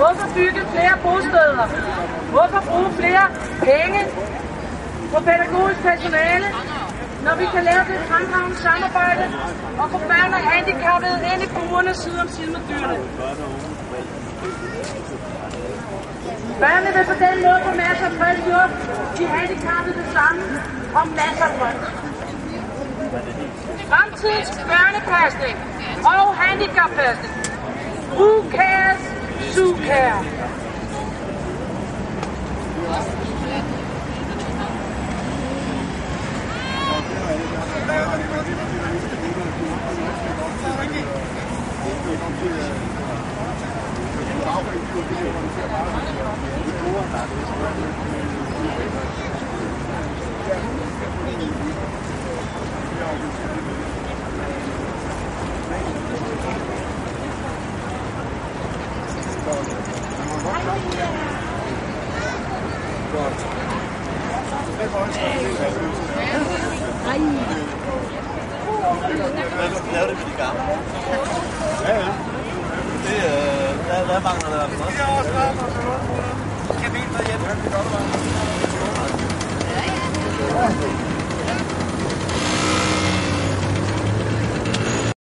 Hvorfor bygge flere bosteder? Hvorfor bruge flere penge på pædagogisk personale, når vi kan lave det fremragende samarbejde og få børn og handicappede ind i buerne side om side med dyrene? Børnene vil på den måde få masser af frisk luft, de handicappede det samme og masser af grønt. Fremtidens børnepasning og handicappasning. Who cares? Who cares? Lave det med de gamle. Ja, ja. Der mangler der. Kan vi ikke være hjemme?